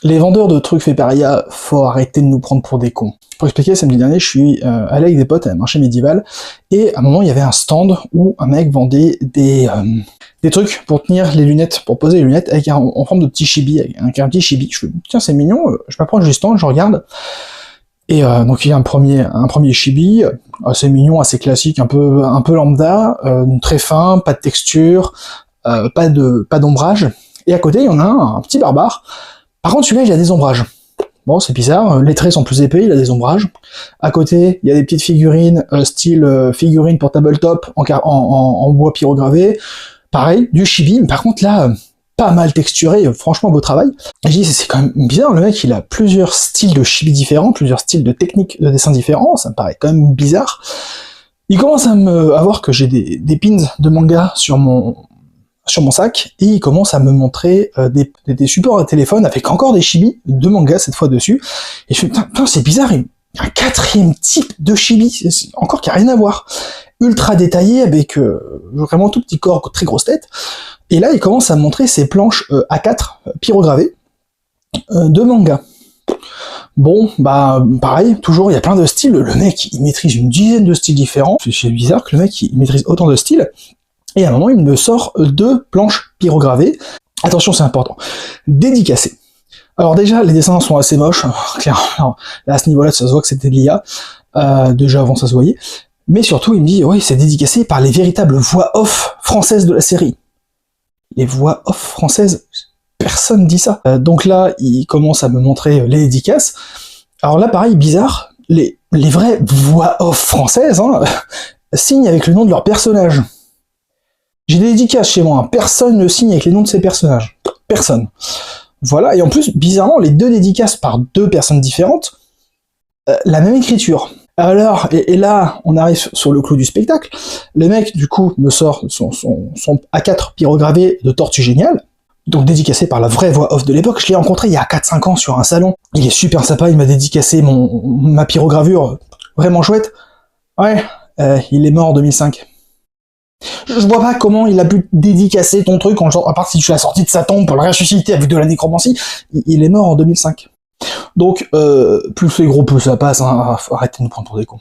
Les vendeurs de trucs fait paria, faut arrêter de nous prendre pour des cons. Pour expliquer, samedi dernier, je suis allé avec des potes à un marché médiéval, et à un moment, il y avait un stand où un mec vendait des trucs pour tenir les lunettes, pour poser les lunettes, avec en forme de petit chibi, avec un petit chibi. Je fais, tiens, c'est mignon, je m'approche du stand, je regarde, et donc il y a un premier chibi, assez mignon, assez classique, un peu lambda, très fin, pas de texture, pas d'ombrage, et à côté, il y en a un petit barbare. Par contre, celui-là, il a des ombrages. Bon, c'est bizarre, les traits sont plus épais, il a des ombrages. À côté, il y a des petites figurines, style figurine pour tabletop, en bois pyrogravé. Pareil, du chibi, mais par contre là, pas mal texturé, franchement beau travail. Et je dis, c'est quand même bizarre, le mec, il a plusieurs styles de chibi différents, plusieurs styles de techniques de dessin différents, ça me paraît quand même bizarre. Il commence à voir que j'ai des pins de manga sur mon sac, et il commence à me montrer des supports à téléphone avec encore des chibi de manga cette fois dessus, et je fais putain c'est bizarre, il y a un quatrième type de chibi, encore qui a rien à voir, ultra détaillé avec vraiment tout petit corps, très grosse tête, et là il commence à me montrer ses planches A4 pyrogravées de manga. Bon, bah pareil, toujours il y a plein de styles, le mec il maîtrise une dizaine de styles différents, c'est bizarre que le mec il maîtrise autant de styles. Et à un moment, il me sort 2 planches pyrogravées. Attention, c'est important. Dédicacées. Alors déjà, les dessins sont assez moches. Clairement, là, à ce niveau-là, ça se voit que c'était de l'IA. Déjà avant, ça se voyait. Mais surtout, il me dit, oui, c'est dédicacé par les véritables voix off françaises de la série. Les voix off françaises, personne dit ça. Donc là, il commence à me montrer les dédicaces. Alors là, pareil, bizarre, les vraies voix off françaises signent avec le nom de leur personnage. J'ai des dédicaces chez moi, personne ne signe avec les noms de ses personnages. Personne. Voilà, et en plus, bizarrement, les 2 dédicaces par 2 personnes différentes, la même écriture. Alors, et là, on arrive sur le clou du spectacle, le mec, du coup, me sort son A4 pyrogravé de Tortue Géniale, donc dédicacé par la vraie voix off de l'époque. Je l'ai rencontré il y a 4-5 ans sur un salon. Il est super sympa, il m'a dédicacé ma pyrogravure, vraiment chouette. Ouais, il est mort en 2005. Je vois pas comment il a pu dédicacer ton truc, à part si tu l'as sorti de sa tombe pour le ressusciter avec de la nécromancie. Il est mort en 2005. Donc, plus c'est gros, plus ça passe, arrêtez de nous prendre pour des cons.